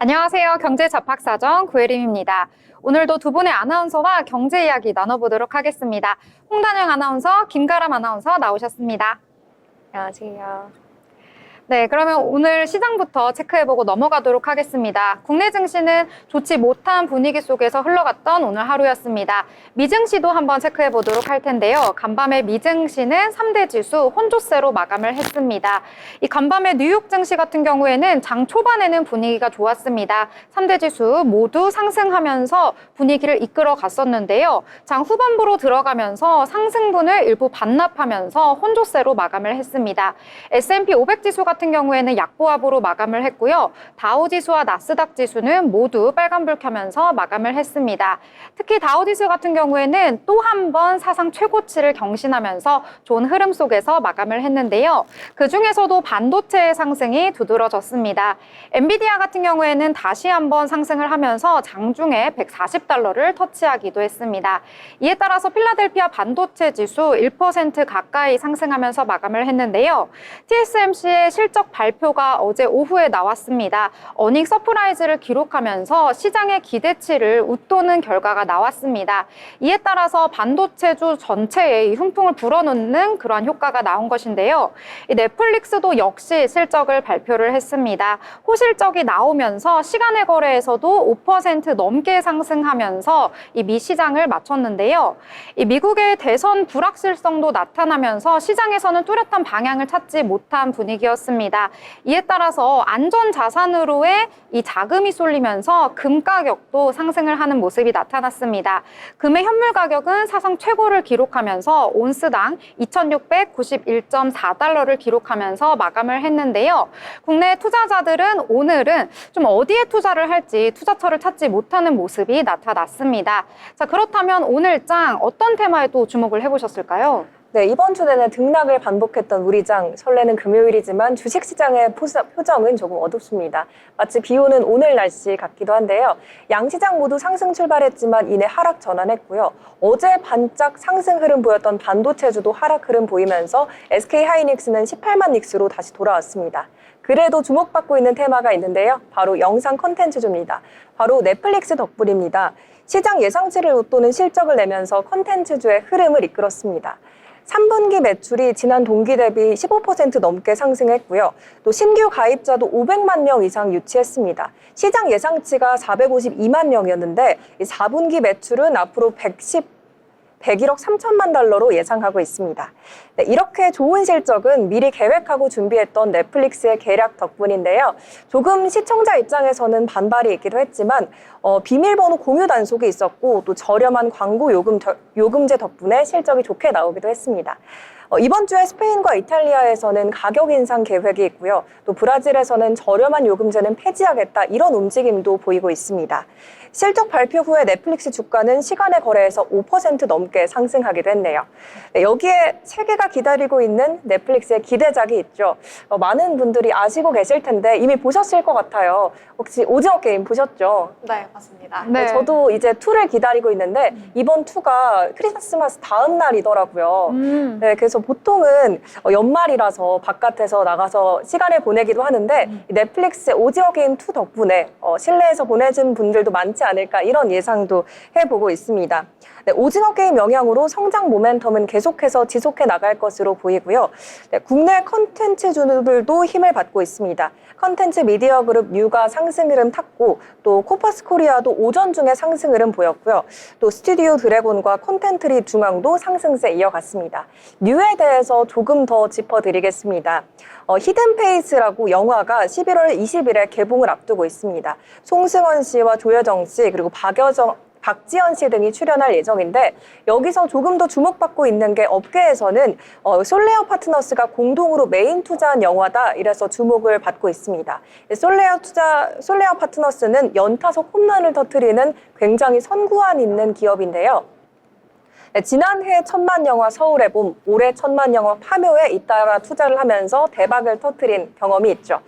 안녕하세요. 경제잡학사정 구혜림입니다. 오늘도 두 분의 아나운서와 경제 이야기 나눠보도록 하겠습니다. 홍단영 아나운서, 김가람 아나운서 나오셨습니다. 안녕하세요. 네, 그러면 오늘 시장부터 체크해보고 넘어가도록 하겠습니다. 국내 증시는 좋지 못한 분위기 속에서 흘러갔던 오늘 하루였습니다. 미증시도 한번 체크해보도록 할 텐데요. 간밤에 미증시는 3대 지수 혼조세로 마감을 했습니다. 이 간밤에 뉴욕 증시 같은 경우에는 장 초반에는 분위기가 좋았습니다. 3대 지수 모두 상승하면서 분위기를 이끌어 갔었는데요. 장 후반부로 들어가면서 상승분을 일부 반납하면서 혼조세로 마감을 했습니다. S&P 500 지수 같은 경우에는 약보합으로 마감을 했고요. 다우지수와 나스닥 지수는 모두 빨간불 켜면서 마감을 했습니다. 특히 다우지수 같은 경우에는 또 한 번 사상 최고치를 경신하면서 좋은 흐름 속에서 마감을 했는데요. 그중에서도 반도체의 상승이 두드러졌습니다. 엔비디아 같은 경우에는 다시 한번 상승을 하면서 장중에 $140를 터치하기도 했습니다. 이에 따라서 필라델피아 반도체 지수 1% 가까이 상승하면서 마감을 했는데요. TSMC의 실적 발표가 어제 오후에 나왔습니다. 어닝 서프라이즈를 기록하면서 시장의 기대치를 웃도는 결과가 나왔습니다. 이에 따라서 반도체주 전체에 훈풍을 불어넣는 그러한 효과가 나온 것인데요. 넷플릭스도 역시 실적을 발표를 했습니다. 호실적이 나오면서 시간의 거래에서도 5% 넘게 상승하면서 이 미 시장을 맞췄는데요. 이 미국의 대선 불확실성도 나타나면서 시장에서는 뚜렷한 방향을 찾지 못한 분위기였습니다. 이에 따라서 안전자산으로의 이 자금이 쏠리면서 금 가격도 상승을 하는 모습이 나타났습니다. 금의 현물 가격은 사상 최고를 기록하면서 온스당 2,691.4달러를 기록하면서 마감을 했는데요. 국내 투자자들은 오늘은 좀 어디에 투자를 할지 투자처를 찾지 못하는 모습이 나타났습니다. 자, 그렇다면 오늘 장 어떤 테마에 또 주목을 해보셨을까요? 네, 이번 주 내내 등락을 반복했던 우리장, 설레는 금요일이지만 주식시장의 표정은 조금 어둡습니다. 마치 비 오는 오늘 날씨 같기도 한데요. 양시장 모두 상승 출발했지만 이내 하락 전환했고요. 어제 반짝 상승 흐름 보였던 반도체주도 하락 흐름 보이면서 SK하이닉스는 18만 닉스로 다시 돌아왔습니다. 그래도 주목받고 있는 테마가 있는데요. 바로 영상 콘텐츠주입니다. 바로 넷플릭스 덕분입니다. 시장 예상치를 웃도는 실적을 내면서 콘텐츠주의 흐름을 이끌었습니다. 3분기 매출이 지난 동기 대비 15% 넘게 상승했고요. 또 신규 가입자도 500만 명 이상 유치했습니다. 시장 예상치가 452만 명이었는데 4분기 매출은 앞으로 101억 3천만 달러로 예상하고 있습니다. 네, 이렇게 좋은 실적은 미리 계획하고 준비했던 넷플릭스의 계략 덕분인데요. 조금 시청자 입장에서는 반발이 있기도 했지만 비밀번호 공유 단속이 있었고 또 저렴한 광고 요금제 덕분에 실적이 좋게 나오기도 했습니다. 이번 주에 스페인과 이탈리아에서는 가격 인상 계획이 있고요. 또 브라질에서는 저렴한 요금제는 폐지하겠다 이런 움직임도 보이고 있습니다. 실적 발표 후에 넷플릭스 주가는 시간의 거래에서 5% 넘게 상승하기도 했네요. 네, 여기에 세계가 기다리고 있는 넷플릭스의 기대작이 있죠. 많은 분들이 아시고 계실 텐데 이미 보셨을 것 같아요. 혹시 오징어 게임 보셨죠? 네, 맞습니다. 네, 저도 이제 2를 기다리고 있는데 이번 2가 크리스마스 다음 날이더라고요. 네, 그래서 보통은 연말이라서 바깥에서 나가서 시간을 보내기도 하는데 넷플릭스의 오징어 게임 2 덕분에 실내에서 보내준 분들도 많지 않을까 이런 예상도 해보고 있습니다. 네, 오징어 게임 영향으로 성장 모멘텀은 계속해서 지속해 나갈 것으로 보이고요. 네, 국내 컨텐츠주들도 힘을 받고 있습니다. 컨텐츠 미디어 그룹 뉴가 상승 흐름 탔고 또 코퍼스 코리아도 오전 중에 상승 흐름 보였고요. 또 스튜디오 드래곤과 콘텐트리 중앙도 상승세 이어갔습니다. 뉴에 대해서 조금 더 짚어드리겠습니다. 히든페이스라고 영화가 11월 20일에 개봉을 앞두고 있습니다. 송승헌 씨와 조여정 씨 그리고 박지현 씨 등이 출연할 예정인데 여기서 조금 더 주목받고 있는 게 업계에서는 솔레어 파트너스가 공동으로 메인 투자한 영화다 이래서 주목을 받고 있습니다. 솔레어 파트너스는 연타석 홈런을 터뜨리는 굉장히 선구안 있는 기업인데요. 지난해 천만 영화 서울의 봄, 올해 천만 영화 파묘에 잇따라 투자를 하면서 대박을 터뜨린 경험이 있죠.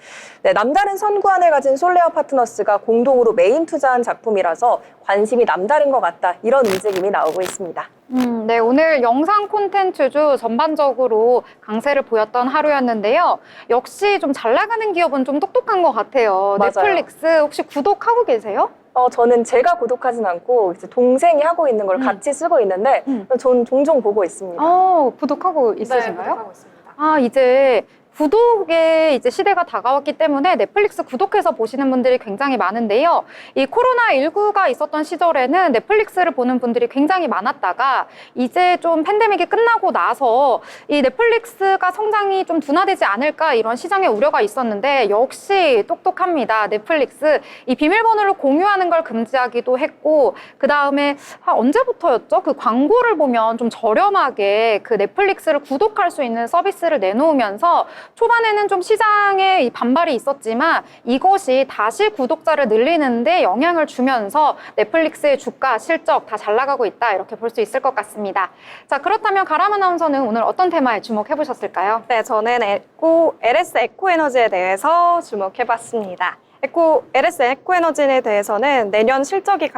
네, 남다른 선구안을 가진 솔레어 파트너스가 공동으로 메인 투자한 작품이라서 관심이 남다른 것 같다. 이런 움직임이 나오고 있습니다. 네, 오늘 영상 콘텐츠주 전반적으로 강세를 보였던 하루였는데요. 역시 좀 잘 나가는 기업은 좀 똑똑한 것 같아요. 맞아요. 넷플릭스 혹시 구독하고 계세요? 저는 제가 구독하진 않고 이제 동생이 하고 있는 걸 같이 쓰고 있는데 전 종종 보고 있습니다. 구독하고 있으신가요? 네, 구독하고 있습니다. 이제 구독의 이제 시대가 다가왔기 때문에 넷플릭스 구독해서 보시는 분들이 굉장히 많은데요. 이 코로나19가 있었던 시절에는 넷플릭스를 보는 분들이 굉장히 많았다가 이제 좀 팬데믹이 끝나고 나서 이 넷플릭스가 성장이 좀 둔화되지 않을까 이런 시장의 우려가 있었는데 역시 똑똑합니다. 넷플릭스 이 비밀번호를 공유하는 걸 금지하기도 했고 그 다음에 언제부터였죠? 그 광고를 보면 좀 저렴하게 그 넷플릭스를 구독할 수 있는 서비스를 내놓으면서 초반에는 좀 시장에 이 반발이 있었지만 이것이 다시 구독자를 늘리는데 영향을 주면서 넷플릭스의 주가, 실적 다 잘 나가고 있다 이렇게 볼 수 있을 것 같습니다. 자, 그렇다면 가람 아나운서는 오늘 어떤 테마에 주목해 보셨을까요? 네, 저는 LS 에코에너지에 대해서 주목해봤습니다. LS 에코에너지에 대해서는 내년 실적이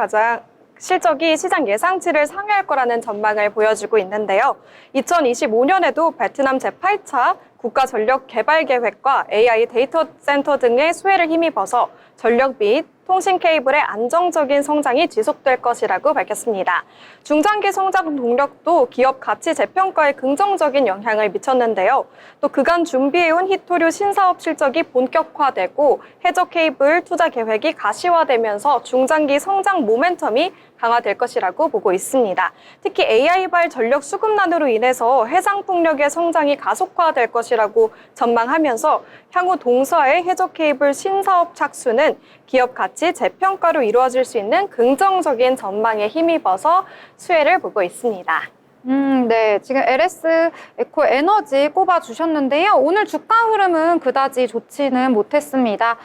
시장 예상치를 상회할 거라는 전망을 보여주고 있는데요. 2025년에도 베트남 제8차 국가전력개발계획과 AI 데이터 센터 등의 수혜를 힘입어서 전력 및 통신 케이블의 안정적인 성장이 지속될 것이라고 밝혔습니다. 중장기 성장 동력도 기업 가치 재평가에 긍정적인 영향을 미쳤는데요. 또 그간 준비해온 히토류 신사업 실적이 본격화되고 해저 케이블 투자 계획이 가시화되면서 중장기 성장 모멘텀이 강화될 것이라고 보고 있습니다. 특히 AI발 전력 수급난으로 인해서 해상 풍력의 성장이 가속화될 것이라고 전망하면서 향후 동서의 해저 케이블 신사업 착수는 기업 가치 재평가로 이루어질 수 있는 긍정적인 전망에 힘입어서 수혜를 보고 있습니다. 네. 지금 LS 에코 에너지 꼽아주셨는데요. 오늘 주가 흐름은 그다지 좋지는 못했습니다.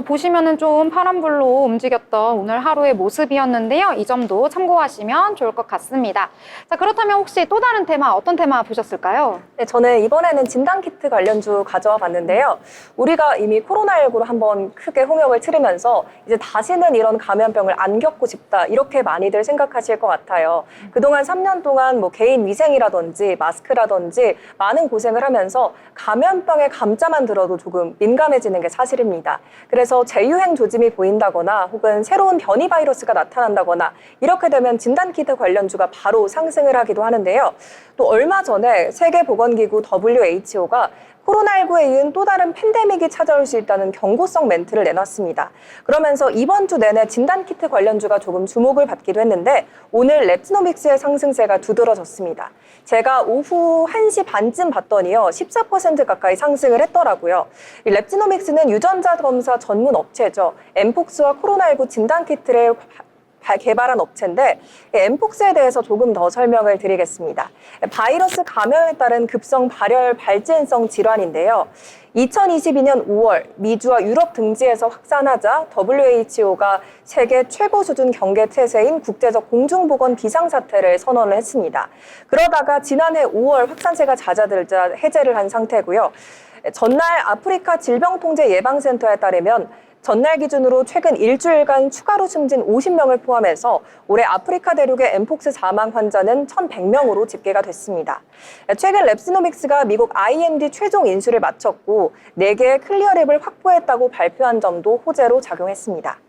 보시면은 좀 파란불로 움직였던 오늘 하루의 모습이었는데요. 이 점도 참고하시면 좋을 것 같습니다. 자, 그렇다면 혹시 또 다른 테마, 어떤 테마 보셨을까요? 네, 저는 이번에는 진단키트 관련주 가져와 봤는데요. 우리가 이미 코로나19로 한번 크게 홍역을 치르면서 이제 다시는 이런 감염병을 안 겪고 싶다 이렇게 많이들 생각하실 것 같아요. 그동안 3년 동안 뭐 개인 위생이라든지 마스크라든지 많은 고생을 하면서 감염병의 감자만 들어도 조금 민감해지는 게 사실입니다. 그래서 재유행 조짐이 보인다거나 혹은 새로운 변이 바이러스가 나타난다거나 이렇게 되면 진단키트 관련주가 바로 상승을 하기도 하는데요. 또 얼마 전에 세계보건기구 WHO가 코로나19에 이은 또 다른 팬데믹이 찾아올 수 있다는 경고성 멘트를 내놨습니다. 그러면서 이번 주 내내 진단키트 관련주가 조금 주목을 받기도 했는데 오늘 랩지노믹스의 상승세가 두드러졌습니다. 제가 오후 1시 반쯤 봤더니요. 14% 가까이 상승을 했더라고요. 이 랩지노믹스는 유전자 검사 전문 업체죠. 엠폭스와 코로나19 진단키트를 개발한 업체인데 엠폭스에 대해서 조금 더 설명을 드리겠습니다. 바이러스 감염에 따른 급성 발열 발진성 질환인데요. 2022년 5월 미주와 유럽 등지에서 확산하자 WHO가 세계 최고 수준 경계 태세인 국제적 공중보건 비상사태를 선언을 했습니다. 그러다가 지난해 5월 확산세가 잦아들자 해제를 한 상태고요. 전날 아프리카 질병통제예방센터에 따르면 전날 기준으로 최근 일주일간 추가로 숨진 50명을 포함해서 올해 아프리카 대륙의 엠폭스 사망 환자는 1,100명으로 집계가 됐습니다. 최근 랩시노믹스가 미국 IND 최종 인수를 마쳤고 4개의 클리어랩을 확보했다고 발표한 점도 호재로 작용했습니다.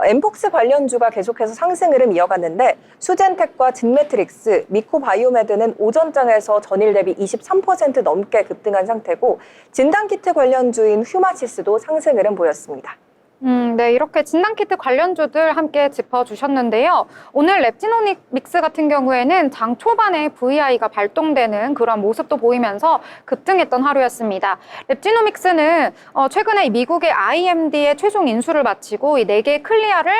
엠폭스 관련주가 계속해서 상승 흐름 이어갔는데 수젠텍과 진매트릭스, 미코바이오메드는 오전장에서 전일 대비 23% 넘게 급등한 상태고 진단키트 관련주인 휴마시스도 상승 흐름 보였습니다. 네, 이렇게 진단키트 관련주들 함께 짚어주셨는데요. 오늘 랩지노믹스 같은 경우에는 장 초반에 VI가 발동되는 그런 모습도 보이면서 급등했던 하루였습니다. 랩지노믹스는 최근에 미국의 IMD의 최종 인수를 마치고 이 4개의 클리어를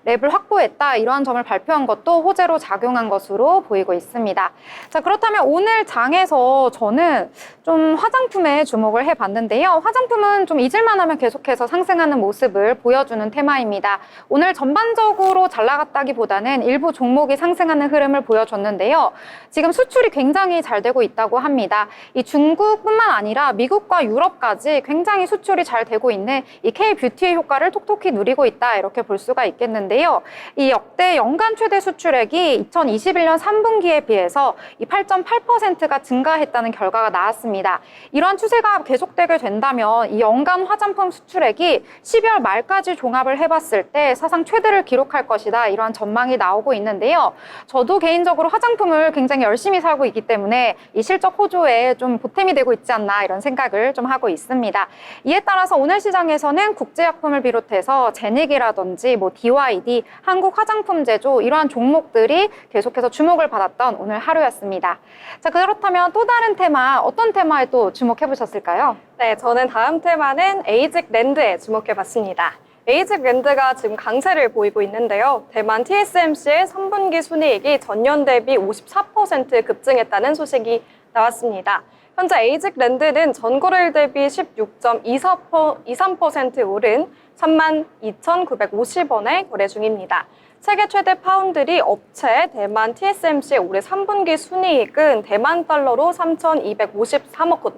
랩을 확보했다 이러한 점을 발표한 것도 호재로 작용한 것으로 보이고 있습니다. 자, 그렇다면 오늘 장에서 저는 좀 화장품에 주목을 해봤는데요. 화장품은 좀 잊을만 하면 계속해서 상승하는 모습을 모습을 보여주는 테마입니다. 오늘 전반적으로 잘 나갔다기보다는 일부 종목이 상승하는 흐름을 보여줬는데요. 지금 수출이 굉장히 잘 되고 있다고 합니다. 이 중국뿐만 아니라 미국과 유럽까지 굉장히 수출이 잘 되고 있는 이 K-뷰티의 효과를 톡톡히 누리고 있다, 이렇게 볼 수가 있겠는데요. 이 역대 연간 최대 수출액이 2021년 3분기에 비해서 이 8.8%가 증가했다는 결과가 나왔습니다. 이러한 추세가 계속되게 된다면 이 연간 화장품 수출액이 12월 말까지 종합을 해봤을 때 사상 최대를 기록할 것이다, 이러한 전망이 나오고 있는데요. 저도 개인적으로 화장품을 굉장히 열심히 사고 있기 때문에 이 실적 호조에 좀 보탬이 되고 있지 않나, 이런 생각을 좀 하고 있습니다. 이에 따라서 오늘 시장에서는 국제약품을 비롯해서 제닉이라든지 DYD, 한국 화장품 제조, 이러한 종목들이 계속해서 주목을 받았던 오늘 하루였습니다. 자, 그렇다면 또 다른 테마, 어떤 테마에 또 주목해 보셨을까요? 네, 저는 다음 테마는 에이직랜드에 주목해봤습니다. 에이직랜드가 지금 강세를 보이고 있는데요. 대만 TSMC의 3분기 순이익이 전년 대비 54% 급증했다는 소식이 나왔습니다. 현재 에이직랜드는 전거래일 대비 16.23% 오른 32,950원에 거래 중입니다. 세계 최대 파운드리 업체 대만 TSMC의 올해 3분기 순이익은 대만 달러로 3,253억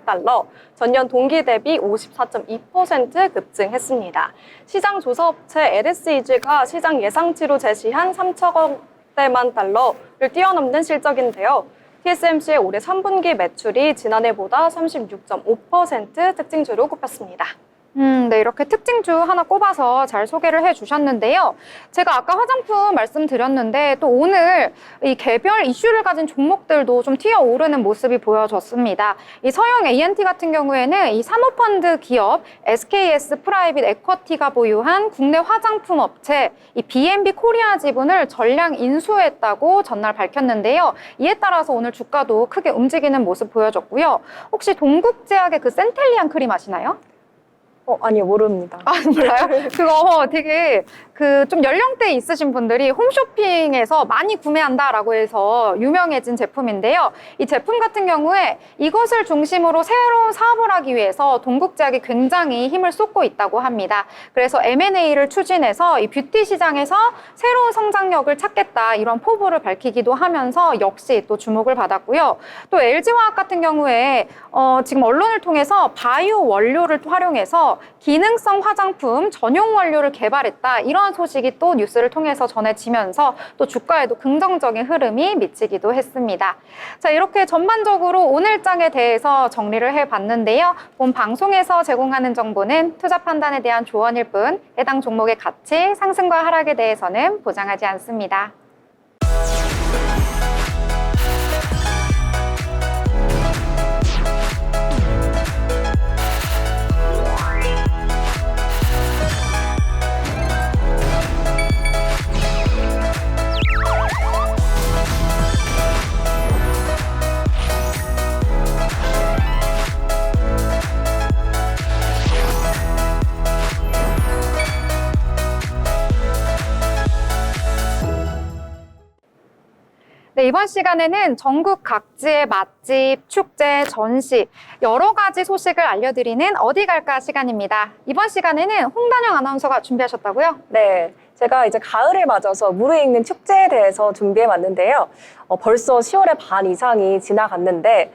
달러, 전년 동기 대비 54.2% 급증했습니다. 시장 조사업체 LSEG가 시장 예상치로 제시한 3천억대만 달러를 뛰어넘는 실적인데요. TSMC의 올해 3분기 매출이 지난해보다 36.5% 특징주로 꼽혔습니다. 네, 이렇게 특징주 하나 꼽아서 잘 소개를 해주셨는데요. 제가 아까 화장품 말씀드렸는데 또 오늘 이 개별 이슈를 가진 종목들도 좀 튀어오르는 모습이 보여졌습니다. 이 서영 A&T 같은 경우에는 이 사모펀드 기업 SKS 프라이빗 에쿼티가 보유한 국내 화장품 업체 이 B&B 코리아 지분을 전량 인수했다고 전날 밝혔는데요. 이에 따라서 오늘 주가도 크게 움직이는 모습 보여줬고요. 혹시 동국제약의 그 센텔리안 크림 아시나요? 아니요, 모릅니다. 아, 몰라요? 그거 되게 좀 연령대 있으신 분들이 홈쇼핑에서 많이 구매한다라고 해서 유명해진 제품인데요. 이 제품 같은 경우에 이것을 중심으로 새로운 사업을 하기 위해서 동국제약이 굉장히 힘을 쏟고 있다고 합니다. 그래서 M&A를 추진해서 이 뷰티 시장에서 새로운 성장력을 찾겠다, 이런 포부를 밝히기도 하면서 역시 또 주목을 받았고요. 또 LG화학 같은 경우에 지금 언론을 통해서 바이오 원료를 활용해서 기능성 화장품 전용 원료를 개발했다, 이런 소식이 또 뉴스를 통해서 전해지면서 또 주가에도 긍정적인 흐름이 미치기도 했습니다. 자, 이렇게 전반적으로 오늘장에 대해서 정리를 해봤는데요. 본 방송에서 제공하는 정보는 투자 판단에 대한 조언일 뿐 해당 종목의 가치, 상승과 하락에 대해서는 보장하지 않습니다. 네, 이번 시간에는 전국 각지의 맛집, 축제, 전시, 여러 가지 소식을 알려드리는 어디 갈까 시간입니다. 이번 시간에는 홍단영 아나운서가 준비하셨다고요? 네, 제가 이제 가을을 맞아서 무르익는 축제에 대해서 준비해봤는데요. 벌써 10월의 반 이상이 지나갔는데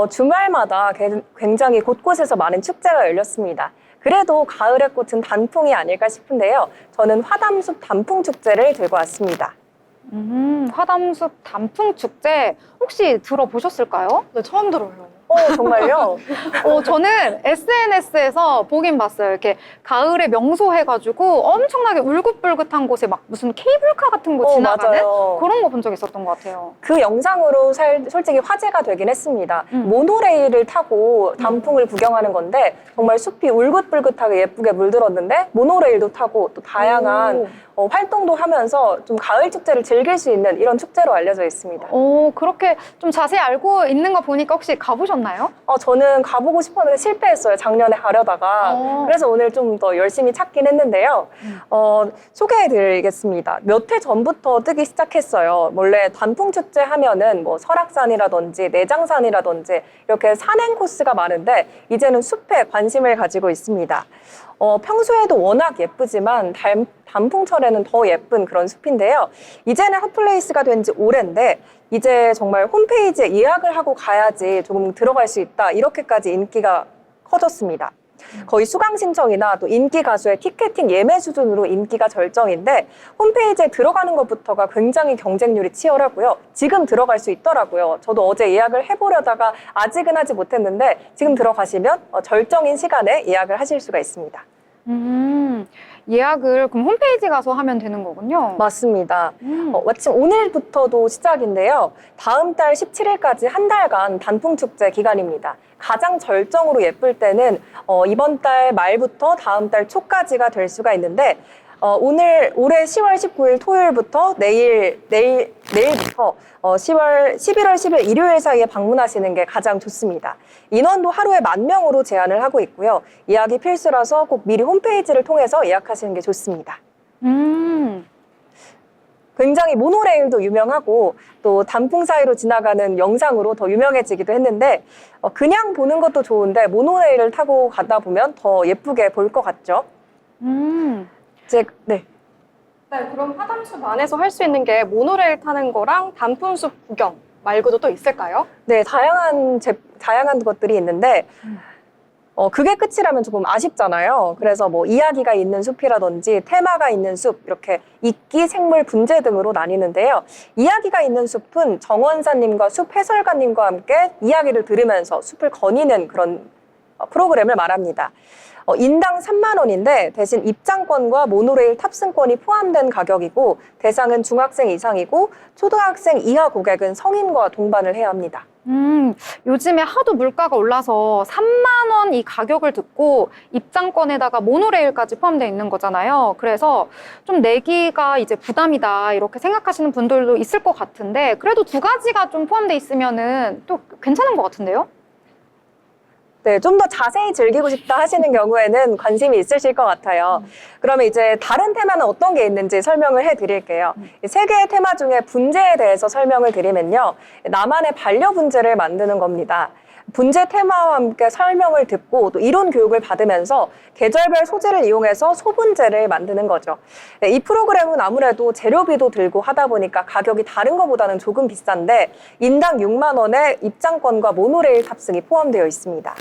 주말마다 굉장히 곳곳에서 많은 축제가 열렸습니다. 그래도 가을의 꽃은 단풍이 아닐까 싶은데요. 저는 화담숲 단풍축제를 들고 왔습니다. 화담숲 단풍축제 혹시 들어보셨을까요? 네, 처음 들어요. 정말요? 저는 SNS에서 보긴 봤어요. 이렇게 가을에 명소해가지고 엄청나게 울긋불긋한 곳에 막 무슨 케이블카 같은 거 지나가는 맞아요. 그런 거 본 적 있었던 것 같아요. 그 영상으로 솔직히 화제가 되긴 했습니다. 모노레일을 타고 단풍을 구경하는 건데 정말 숲이 울긋불긋하게 예쁘게 물들었는데 모노레일도 타고 또 다양한 활동도 하면서 좀 가을 축제를 즐길 수 있는 이런 축제로 알려져 있습니다. 그렇게 좀 자세히 알고 있는 거 보니까 혹시 가보셨나요? 저는 가보고 싶었는데 실패했어요. 작년에 가려다가. 그래서 오늘 좀 더 열심히 찾긴 했는데요. 소개해드리겠습니다. 몇 해 전부터 뜨기 시작했어요. 원래 단풍축제 하면은 뭐 설악산이라든지 내장산이라든지 이렇게 산행 코스가 많은데 이제는 숲에 관심을 가지고 있습니다. 평소에도 워낙 예쁘지만 단풍철에는 더 예쁜 그런 숲인데요. 이제는 핫플레이스가 된 지 오랜데 이제 정말 홈페이지에 예약을 하고 가야지 조금 들어갈 수 있다. 이렇게까지 인기가 커졌습니다. 거의 수강 신청이나 또 인기 가수의 티켓팅 예매 수준으로 인기가 절정인데 홈페이지에 들어가는 것부터가 굉장히 경쟁률이 치열하고요. 지금 들어갈 수 있더라고요. 저도 어제 예약을 해보려다가 아직은 하지 못했는데 지금 들어가시면 절정인 시간에 예약을 하실 수가 있습니다. 예약을 그럼 홈페이지 가서 하면 되는 거군요. 맞습니다. 마침 오늘부터도 시작인데요. 다음 달 17일까지 한 달간 단풍축제 기간입니다. 가장 절정으로 예쁠 때는 이번 달 말부터 다음 달 초까지가 될 수가 있는데 올해 10월 19일 토요일부터 내일부터 11월 10일 일요일 사이에 방문하시는 게 가장 좋습니다. 인원도 하루에 10,000명으로 제한을 하고 있고요. 예약이 필수라서 꼭 미리 홈페이지를 통해서 예약하시는 게 좋습니다. 굉장히 모노레일도 유명하고 또 단풍 사이로 지나가는 영상으로 더 유명해지기도 했는데 그냥 보는 것도 좋은데 모노레일을 타고 가다 보면 더 예쁘게 보일 것 같죠? 네, 그럼 화담숲 안에서 할 수 있는 게 모노레일 타는 거랑 단풍숲 구경 말고도 또 있을까요? 네, 다양한 것들이 있는데 그게 끝이라면 조금 아쉽잖아요. 그래서 뭐 이야기가 있는 숲이라든지 테마가 있는 숲, 이렇게 이끼, 생물, 분재 등으로 나뉘는데요. 이야기가 있는 숲은 정원사님과 숲 해설가님과 함께 이야기를 들으면서 숲을 거니는 그런 프로그램을 말합니다. 인당 3만 원인데 대신 입장권과 모노레일 탑승권이 포함된 가격이고 대상은 중학생 이상이고 초등학생 이하 고객은 성인과 동반을 해야 합니다. 요즘에 하도 물가가 올라서 3만 원 이 가격을 듣고 입장권에다가 모노레일까지 포함되어 있는 거잖아요. 그래서 좀 내기가 이제 부담이다 이렇게 생각하시는 분들도 있을 것 같은데 그래도 두 가지가 좀 포함되어 있으면은 또 괜찮은 것 같은데요? 네, 좀 더 자세히 즐기고 싶다 하시는 경우에는 관심이 있으실 것 같아요. 그러면 이제 다른 테마는 어떤 게 있는지 설명을 해드릴게요. 세 개의 테마 중에 분재에 대해서 설명을 드리면요. 나만의 반려분재를 만드는 겁니다. 분재 테마와 함께 설명을 듣고 또 이론 교육을 받으면서 계절별 소재를 이용해서 소분재를 만드는 거죠. 네, 이 프로그램은 아무래도 재료비도 들고 하다 보니까 가격이 다른 것보다는 조금 비싼데 인당 6만 원에 입장권과 모노레일 탑승이 포함되어 있습니다.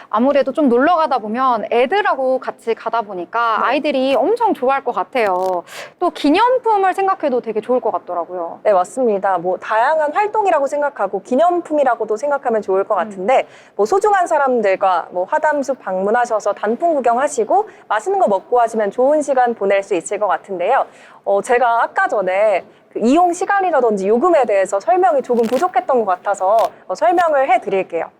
아무래도 좀 놀러 가다 보면 애들하고 같이 가다 보니까 아이들이 엄청 좋아할 것 같아요. 또 기념품을 생각해도 되게 좋을 것 같더라고요. 네, 맞습니다. 뭐 다양한 활동이라고 생각하고 기념품이라고도 생각하면 좋을 것 같은데 뭐 소중한 사람들과 뭐 화담숲 방문하셔서 단풍 구경하시고 맛있는 거 먹고 하시면 좋은 시간 보낼 수 있을 것 같은데요. 제가 아까 전에 그 이용 시간이라든지 요금에 대해서 설명이 조금 부족했던 것 같아서 설명을 해드릴게요.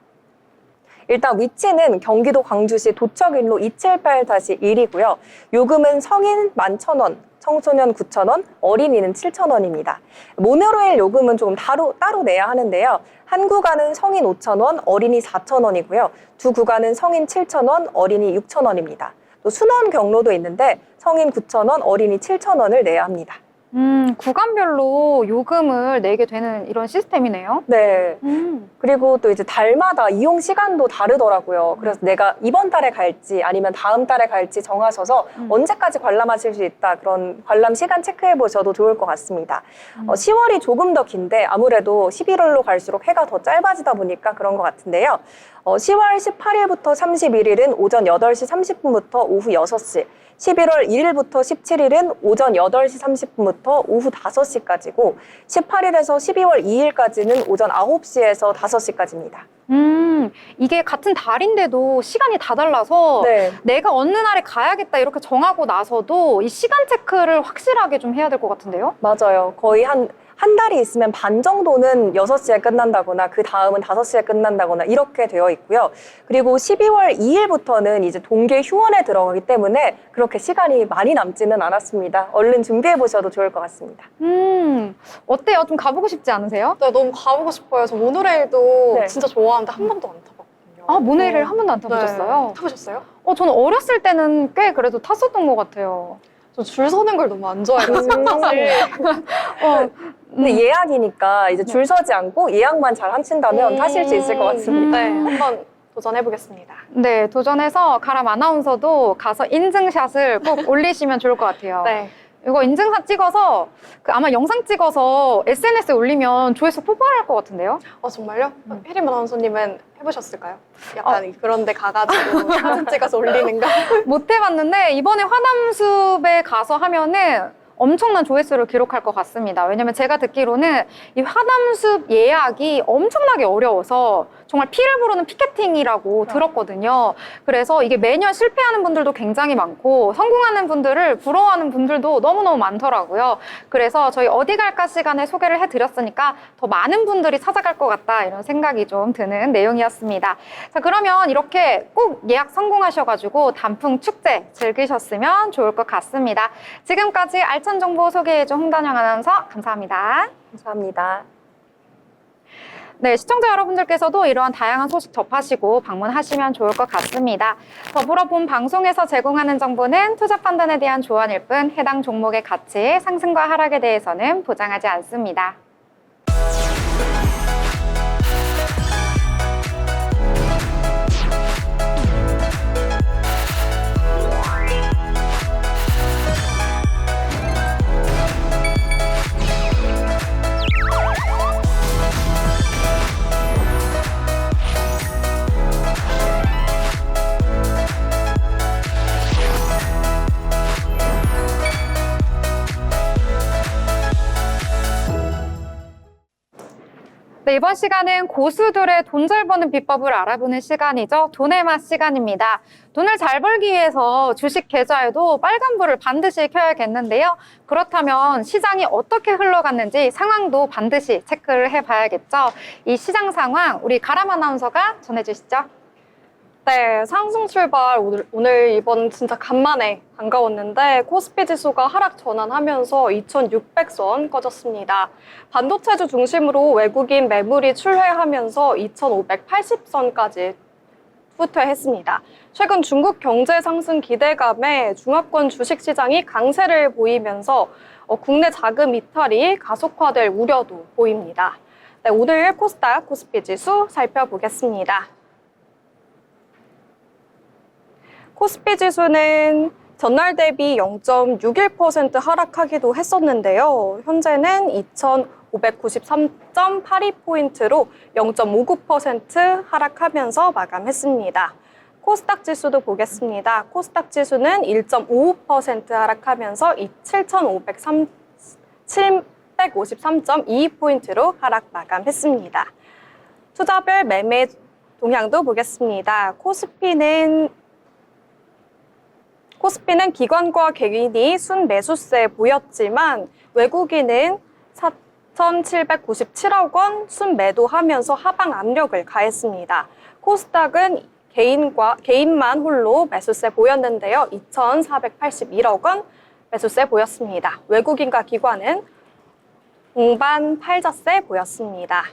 일단 위치는 경기도 광주시 도척일로 278-1이고요. 요금은 성인 11,000원, 청소년 9,000원, 어린이는 7,000원입니다. 모노레일 요금은 조금 따로 내야 하는데요. 한 구간은 성인 5,000원, 어린이 4,000원이고요. 두 구간은 성인 7,000원, 어린이 6,000원입니다. 또 순원 경로도 있는데 성인 9,000원, 어린이 7,000원을 내야 합니다. 구간별로 요금을 내게 되는 이런 시스템이네요. 네. 그리고 또 이제 달마다 이용 시간도 다르더라고요. 그래서 내가 이번 달에 갈지 아니면 다음 달에 갈지 정하셔서 언제까지 관람하실 수 있다. 그런 관람 시간 체크해 보셔도 좋을 것 같습니다. 10월이 조금 더 긴데 아무래도 11월로 갈수록 해가 더 짧아지다 보니까 그런 것 같은데요. 10월 18일부터 31일은 오전 8시 30분부터 오후 6시, 11월 1일부터 17일은 오전 8시 30분부터 오후 5시까지고 18일에서 12월 2일까지는 오전 9시에서 5시까지입니다. 이게 같은 달인데도 시간이 다 달라서 네. 내가 어느 날에 가야겠다 이렇게 정하고 나서도 이 시간 체크를 확실하게 좀 해야 될 것 같은데요? 맞아요. 거의 한 달이 있으면 반 정도는 6시에 끝난다거나 그 다음은 5시에 끝난다거나 이렇게 되어 있고요. 그리고 12월 2일부터는 이제 동계 휴원에 들어가기 때문에 그렇게 시간이 많이 남지는 않았습니다. 얼른 준비해 보셔도 좋을 것 같습니다. 어때요? 좀 가보고 싶지 않으세요? 네, 너무 가보고 싶어요. 저 모노레일도 네. 진짜 좋아하는데 한 번도 안 타봤거든요. 아, 모노레일 한 번도 안 네. 타보셨어요? 타보셨어요? 저는 어렸을 때는 꽤 그래도 탔었던 것 같아요. 저 줄 서는 걸 너무 안 좋아해가지고 사실. 근데 예약이니까 이제 줄 서지 않고 예약만 잘 하신다면 타실 수 있을 것 같습니다. 네, 한번 도전해보겠습니다. 네, 도전해서 가람 아나운서도 가서 인증샷을 꼭 올리시면 좋을 것 같아요. 네. 이거 인증샷 찍어서 아마 영상 찍어서 SNS에 올리면 조회수 폭발할 것 같은데요? 정말요? 혜림 아나운서님은 해보셨을까요? 약간 그런 데 가가지고 사진 찍어서 올리는 거. 못 해봤는데 이번에 화담숲에 가서 하면은 엄청난 조회수를 기록할 것 같습니다. 왜냐면 제가 듣기로는 이 화담숲 예약이 엄청나게 어려워서 정말 피를 부르는 피켓팅이라고 들었거든요. 그래서 이게 매년 실패하는 분들도 굉장히 많고 성공하는 분들을 부러워하는 분들도 너무너무 많더라고요. 그래서 저희 어디 갈까 시간에 소개를 해드렸으니까 더 많은 분들이 찾아갈 것 같다 이런 생각이 좀 드는 내용이었습니다. 자, 그러면 이렇게 꼭 예약 성공하셔가지고 단풍 축제 즐기셨으면 좋을 것 같습니다. 지금까지 알찬 정보 소개해준 홍단영 아나운서 감사합니다. 감사합니다. 네, 시청자 여러분들께서도 이러한 다양한 소식 접하시고 방문하시면 좋을 것 같습니다. 더불어 본 방송에서 제공하는 정보는 투자 판단에 대한 조언일 뿐 해당 종목의 가치, 상승과 하락에 대해서는 보장하지 않습니다. 네, 이번 시간은 고수들의 돈 잘 버는 비법을 알아보는 시간이죠. 돈의 맛 시간입니다. 돈을 잘 벌기 위해서 주식 계좌에도 빨간불을 반드시 켜야겠는데요. 그렇다면 시장이 어떻게 흘러갔는지 상황도 반드시 체크를 해봐야겠죠. 이 시장 상황 우리 가람 아나운서가 전해주시죠. 네, 상승 출발 오늘 이번 진짜 간만에 반가웠는데 코스피 지수가 하락 전환하면서 2,600선 꺼졌습니다. 반도체주 중심으로 외국인 매물이 출회하면서 2,580선까지 후퇴했습니다. 최근 중국 경제 상승 기대감에 중화권 주식시장이 강세를 보이면서 국내 자금 이탈이 가속화될 우려도 보입니다. 네, 오늘 코스닥, 코스피 지수 살펴보겠습니다. 코스피 지수는 전날 대비 0.61% 하락하기도 했었는데요. 현재는 2,593.82포인트로 0.59% 하락하면서 마감했습니다. 코스닥 지수도 보겠습니다. 코스닥 지수는 1.55% 하락하면서 7,553.22포인트로 하락 마감했습니다. 투자별 매매 동향도 보겠습니다. 코스피는 기관과 개인이 순매수세 보였지만 외국인은 4,797억 원 순매도하면서 하방 압력을 가했습니다. 코스닥은 개인만 홀로 매수세 보였는데요. 2,481억 원 매수세 보였습니다. 외국인과 기관은 동반 팔자세 보였습니다.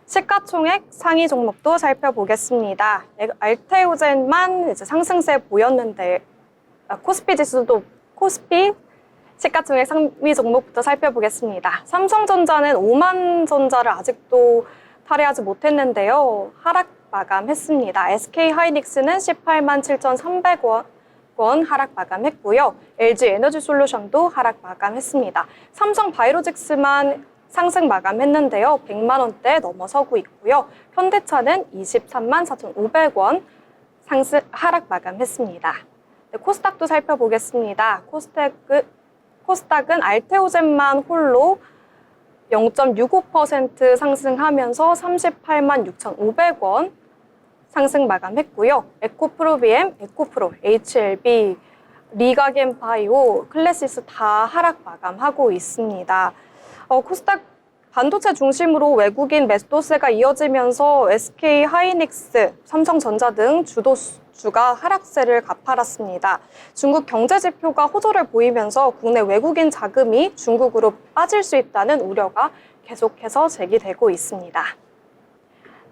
시가총액 상위 종목도 살펴보겠습니다. 알테오젠만 이제 상승세 보였는데 코스피 지수도 코스피 시가총액 상위 종목부터 살펴보겠습니다. 삼성전자는 5만 전자를 아직도 탈회하지 못했는데요. 하락 마감했습니다. SK하이닉스는 18만 7,300원 하락 마감했고요. LG에너지솔루션도 하락 마감했습니다. 삼성바이오로직스만 상승 마감했는데요. 100만 원대 넘어서고 있고요. 현대차는 23만 4,500원 하락 마감했습니다. 네, 코스닥도 살펴보겠습니다. 코스닥은 알테오젠만 홀로 0.65% 상승하면서 38만 6,500원 상승 마감했고요. 에코프로비엠, 에코프로, HLB, 리가겐바이오, 클래시스 다 하락 마감하고 있습니다. 코스닥 반도체 중심으로 외국인 매도세가 이어지면서 SK하이닉스, 삼성전자 등 주도주가 하락세를 가팔았습니다. 중국 경제 지표가 호조를 보이면서 국내 외국인 자금이 중국으로 빠질 수 있다는 우려가 계속해서 제기되고 있습니다.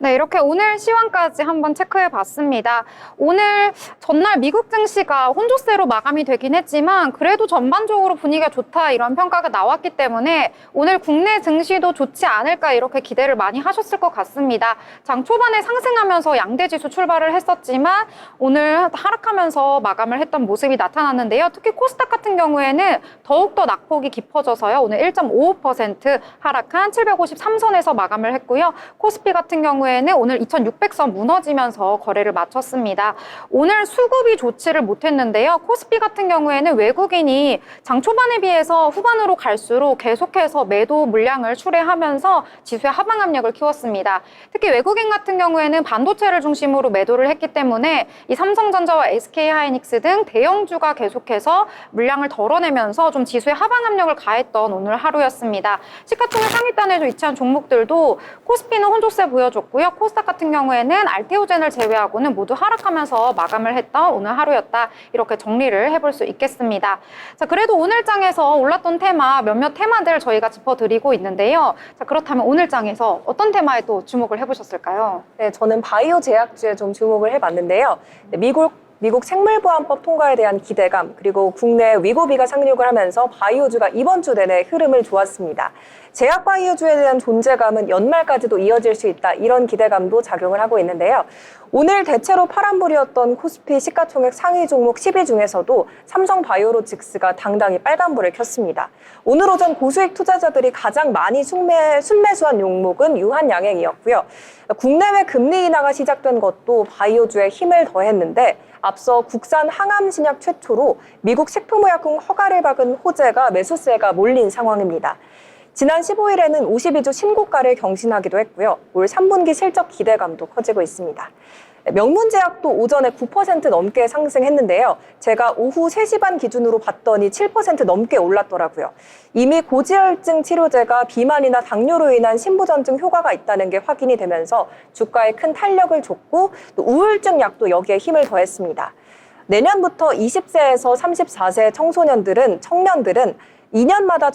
네, 이렇게 오늘 시황까지 한번 체크해 봤습니다. 오늘 전날 미국 증시가 혼조세로 마감이 되긴 했지만 그래도 전반적으로 분위기가 좋다 이런 평가가 나왔기 때문에 오늘 국내 증시도 좋지 않을까 이렇게 기대를 많이 하셨을 것 같습니다. 장 초반에 상승하면서 양대 지수 출발을 했었지만 오늘 하락하면서 마감을 했던 모습이 나타났는데요. 특히 코스닥 같은 경우에는 더욱더 낙폭이 깊어져서요. 오늘 1.55% 하락한 753선에서 마감을 했고요. 코스피 같은 경우에는 오늘 2600선 무너지면서 거래를 마쳤습니다. 오늘 수급이 좋지를 못했는데요. 코스피 같은 경우에는 외국인이 장 초반에 비해서 후반으로 갈수록 계속해서 매도 물량을 출회하면서 지수의 하방 압력을 키웠습니다. 특히 외국인 같은 경우에는 반도체를 중심으로 매도를 했기 때문에 이 삼성전자와 SK하이닉스 등 대형주가 계속해서 물량을 덜어내면서 좀 지수의 하방 압력을 가했던 오늘 하루였습니다. 시가총액 상위단에서 위치한 종목들도 코스피는 혼조세 보여줬고요. 코스닥 같은 경우에는 알테오젠을 제외하고는 모두 하락하면서 마감을 했던 오늘 하루였다. 이렇게 정리를 해볼 수 있겠습니다. 자, 그래도 오늘 장에서 올랐던 테마 몇몇 테마들 저희가 짚어드리고 있는데요. 자, 그렇다면 오늘 장에서 어떤 테마에 또 주목을 해보셨을까요? 네, 저는 바이오 제약주에 좀 주목을 해봤는데요. 네, 미국 생물보안법 통과에 대한 기대감, 그리고 국내 위고비가 상륙을 하면서 바이오주가 이번 주 내내 흐름을 좋았습니다. 제약 바이오주에 대한 존재감은 연말까지도 이어질 수 있다, 이런 기대감도 작용을 하고 있는데요. 오늘 대체로 파란불이었던 코스피 시가총액 상위 종목 10위 중에서도 삼성 바이오로직스가 당당히 빨간불을 켰습니다. 오늘 오전 고수익 투자자들이 가장 많이 순매수한 종목은 유한양행이었고요. 국내외 금리 인하가 시작된 것도 바이오주에 힘을 더했는데 앞서 국산 항암 신약 최초로 미국 식품의약품 허가를 받은 호재가 매수세가 몰린 상황입니다. 지난 15일에는 52주 신고가를 경신하기도 했고요. 올 3분기 실적 기대감도 커지고 있습니다. 명문제약도 오전에 9% 넘게 상승했는데요. 제가 오후 3시 반 기준으로 봤더니 7% 넘게 올랐더라고요. 이미 고지혈증 치료제가 비만이나 당뇨로 인한 신부전증 효과가 있다는 게 확인이 되면서 주가에 큰 탄력을 줬고 또 우울증 약도 여기에 힘을 더했습니다. 내년부터 20세에서 34세 청년들은 2년마다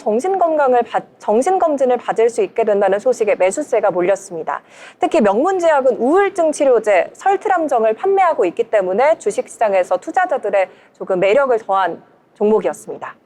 정신검진을 받을 수 있게 된다는 소식에 매수세가 몰렸습니다. 특히 명문제약은 우울증 치료제 설트람정을 판매하고 있기 때문에 주식시장에서 투자자들의 조금 매력을 더한 종목이었습니다.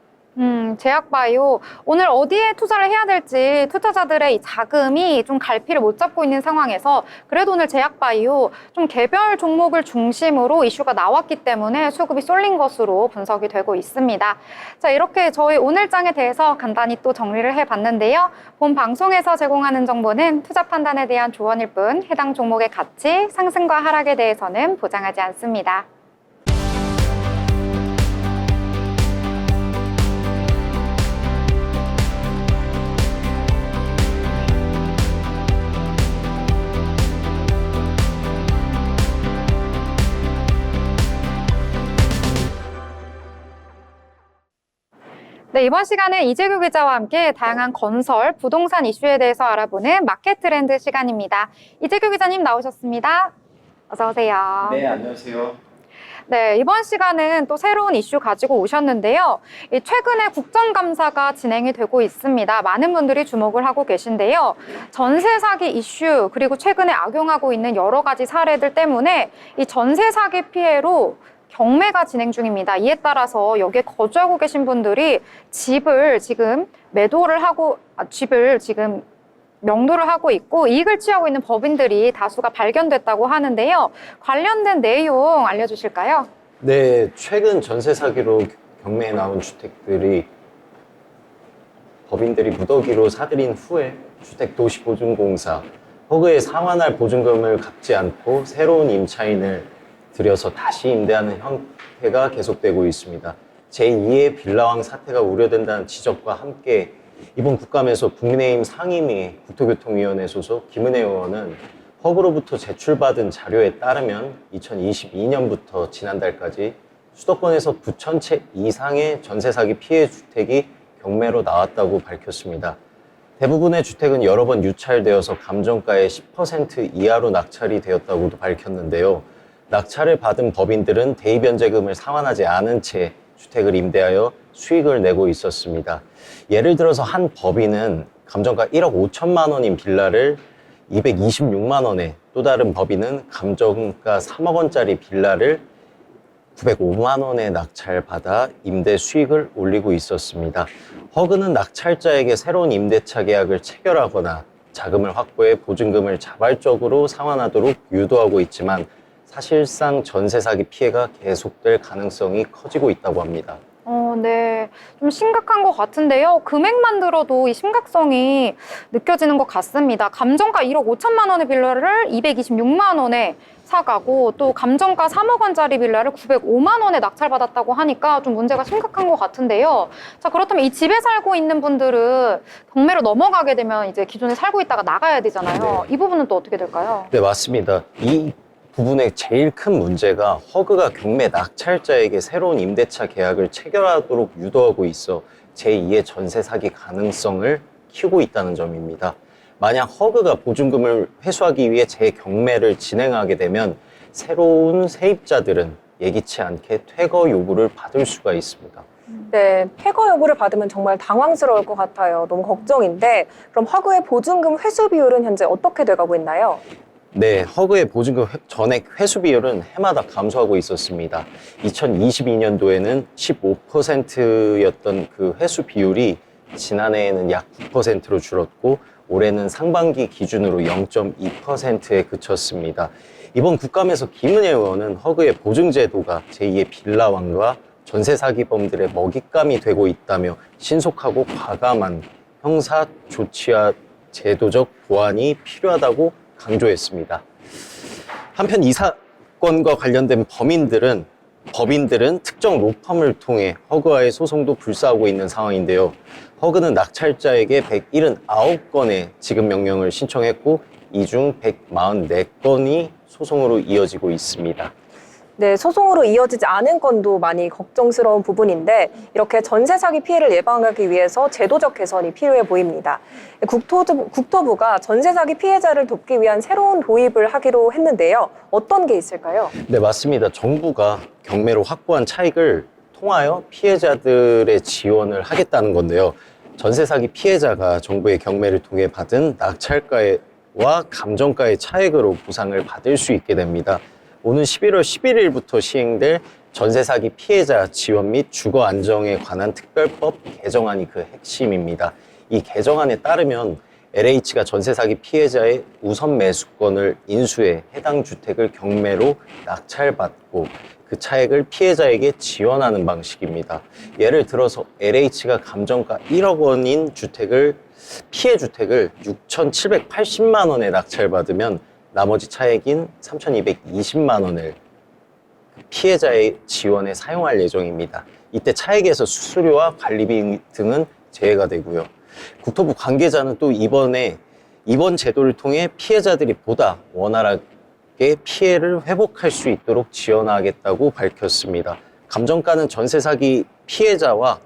제약바이오 오늘 어디에 투자를 해야 될지 투자자들의 이 자금이 좀 갈피를 못 잡고 있는 상황에서 그래도 오늘 제약바이오 좀 개별 종목을 중심으로 이슈가 나왔기 때문에 수급이 쏠린 것으로 분석이 되고 있습니다. 자, 이렇게 저희 오늘장에 대해서 간단히 또 정리를 해봤는데요. 본 방송에서 제공하는 정보는 투자 판단에 대한 조언일 뿐 해당 종목의 가치, 상승과 하락에 대해서는 보장하지 않습니다. 네, 이번 시간은 이재규 기자와 함께 다양한 건설, 부동산 이슈에 대해서 알아보는 마켓 트렌드 시간입니다. 이재규 기자님 나오셨습니다. 어서 오세요. 네, 안녕하세요. 네, 이번 시간은 또 새로운 이슈 가지고 오셨는데요. 최근에 국정감사가 진행이 되고 있습니다. 많은 분들이 주목을 하고 계신데요. 전세 사기 이슈, 그리고 최근에 악용하고 있는 여러 가지 사례들 때문에 이 전세 사기 피해로 경매가 진행 중입니다. 이에 따라서 여기에 거주하고 계신 분들이 집을 지금 명도를 하고 있고 이익을 취하고 있는 법인들이 다수가 발견됐다고 하는데요. 관련된 내용 알려주실까요? 네, 최근 전세 사기로 경매에 나온 주택들이 법인들이 무더기로 사들인 후에 주택도시보증공사 허그에 상환할 보증금을 갚지 않고 새로운 임차인을 들여서 다시 임대하는 형태가 계속되고 있습니다. 제2의 빌라왕 사태가 우려된다는 지적과 함께 이번 국감에서 국민의힘 상임위 국토교통위원회 소속 김은혜 의원은 허그로부터 제출받은 자료에 따르면 2022년부터 지난달까지 수도권에서 9천 채 이상의 전세 사기 피해 주택이 경매로 나왔다고 밝혔습니다. 대부분의 주택은 여러 번 유찰되어서 감정가의 10% 이하로 낙찰이 되었다고도 밝혔는데요. 낙찰을 받은 법인들은 대입연재금을 상환하지 않은 채 주택을 임대하여 수익을 내고 있었습니다. 예를 들어서 한 법인은 감정가 1억 5천만 원인 빌라를 226만 원에 또 다른 법인은 감정가 3억 원짜리 빌라를 905만 원에 낙찰받아 임대 수익을 올리고 있었습니다. 허그는 낙찰자에게 새로운 임대차 계약을 체결하거나 자금을 확보해 보증금을 자발적으로 상환하도록 유도하고 있지만 사실상 전세 사기 피해가 계속될 가능성이 커지고 있다고 합니다. 네. 좀 심각한 것 같은데요. 금액만 들어도 이 심각성이 느껴지는 것 같습니다. 감정가 1억 5천만 원의 빌라를 226만 원에 사가고 또 감정가 3억 원짜리 빌라를 905만 원에 낙찰받았다고 하니까 좀 문제가 심각한 것 같은데요. 자, 그렇다면 이 집에 살고 있는 분들은 경매로 넘어가게 되면 이제 기존에 살고 있다가 나가야 되잖아요. 이 부분은 또 어떻게 될까요? 네, 맞습니다. 이 부분의 제일 큰 문제가 허그가 경매 낙찰자에게 새로운 임대차 계약을 체결하도록 유도하고 있어 제2의 전세 사기 가능성을 키우고 있다는 점입니다. 만약 허그가 보증금을 회수하기 위해 재경매를 진행하게 되면 새로운 세입자들은 예기치 않게 퇴거 요구를 받을 수가 있습니다. 네, 퇴거 요구를 받으면 정말 당황스러울 것 같아요. 너무 걱정인데 그럼 허그의 보증금 회수 비율은 현재 어떻게 돼가고 있나요? 네, 허그의 보증금 전액 회수 비율은 해마다 감소하고 있었습니다. 2022년도에는 15%였던 그 회수 비율이 지난해에는 약 9%로 줄었고 올해는 상반기 기준으로 0.2%에 그쳤습니다. 이번 국감에서 김은혜 의원은 허그의 보증제도가 제2의 빌라왕과 전세 사기범들의 먹잇감이 되고 있다며 신속하고 과감한 형사 조치와 제도적 보완이 필요하다고 강조했습니다. 한편 이 사건과 관련된 법인들은 특정 로펌을 통해 허그와의 소송도 불사하고 있는 상황인데요. 허그는 낙찰자에게 179건의 지급 명령을 신청했고 이 중 144건이 소송으로 이어지고 있습니다. 네, 소송으로 이어지지 않은 건도 많이 걱정스러운 부분인데 이렇게 전세 사기 피해를 예방하기 위해서 제도적 개선이 필요해 보입니다. 국토부가 전세 사기 피해자를 돕기 위한 새로운 도입을 하기로 했는데요. 어떤 게 있을까요? 네, 맞습니다. 정부가 경매로 확보한 차익을 통하여 피해자들의 지원을 하겠다는 건데요. 전세 사기 피해자가 정부의 경매를 통해 받은 낙찰가와 감정가의 차익으로 보상을 받을 수 있게 됩니다. 오는 11월 11일부터 시행될 전세 사기 피해자 지원 및 주거 안정에 관한 특별법 개정안이 그 핵심입니다. 이 개정안에 따르면 LH가 전세 사기 피해자의 우선 매수권을 인수해 해당 주택을 경매로 낙찰받고 그 차액을 피해자에게 지원하는 방식입니다. 예를 들어서 LH가 감정가 1억 원인 피해 주택을 6,780만 원에 낙찰받으면 나머지 차액인 3,220만 원을 피해자의 지원에 사용할 예정입니다. 이때 차액에서 수수료와 관리비 등은 제외가 되고요. 국토부 관계자는 또 이번 제도를 통해 피해자들이 보다 원활하게 피해를 회복할 수 있도록 지원하겠다고 밝혔습니다. 감정가는 전세 사기 피해자와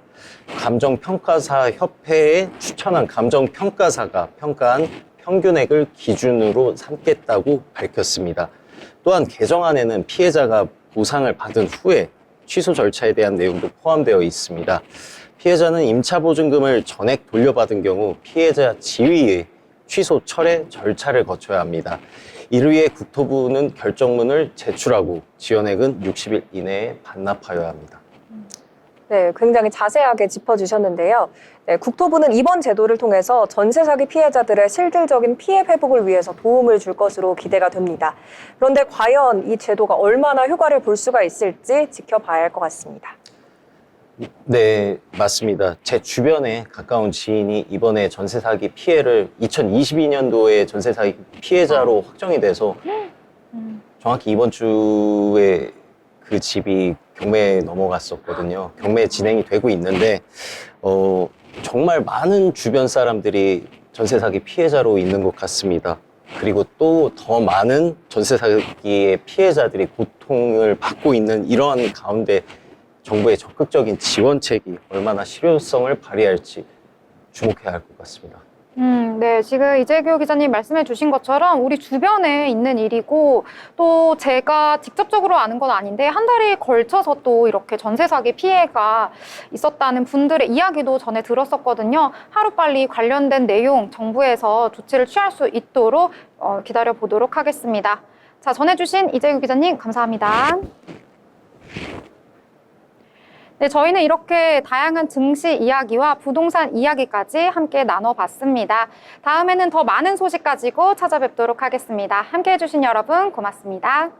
감정평가사 협회에 추천한 감정평가사가 평가한 평균액을 기준으로 삼겠다고 밝혔습니다. 또한 개정안에는 피해자가 보상을 받은 후에 취소 절차에 대한 내용도 포함되어 있습니다. 피해자는 임차 보증금을 전액 돌려받은 경우 피해자 지위의 취소 철회 절차를 거쳐야 합니다. 이를 위해 국토부는 결정문을 제출하고 지원액은 60일 이내에 반납하여야 합니다. 네, 굉장히 자세하게 짚어주셨는데요. 네, 국토부는 이번 제도를 통해서 전세 사기 피해자들의 실질적인 피해 회복을 위해서 도움을 줄 것으로 기대가 됩니다. 그런데 과연 이 제도가 얼마나 효과를 볼 수가 있을지 지켜봐야 할 것 같습니다. 네, 맞습니다. 제 주변에 가까운 지인이 이번에 전세 사기 피해를 2022년도에 전세 사기 피해자로 확정이 돼서 정확히 이번 주에 그 집이 경매에 넘어갔었거든요. 경매 진행이 되고 있는데 정말 많은 주변 사람들이 전세 사기 피해자로 있는 것 같습니다. 그리고 또 더 많은 전세 사기의 피해자들이 고통을 받고 있는 이러한 가운데 정부의 적극적인 지원책이 얼마나 실효성을 발휘할지 주목해야 할 것 같습니다. 네. 지금 이재규 기자님 말씀해 주신 것처럼 우리 주변에 있는 일이고 또 제가 직접적으로 아는 건 아닌데 한 달이 걸쳐서 또 이렇게 전세 사기 피해가 있었다는 분들의 이야기도 전에 들었었거든요. 하루빨리 관련된 내용 정부에서 조치를 취할 수 있도록 기다려 보도록 하겠습니다. 자, 전해주신 이재규 기자님 감사합니다. 네, 저희는 이렇게 다양한 증시 이야기와 부동산 이야기까지 함께 나눠봤습니다. 다음에는 더 많은 소식 가지고 찾아뵙도록 하겠습니다. 함께 해주신 여러분 고맙습니다.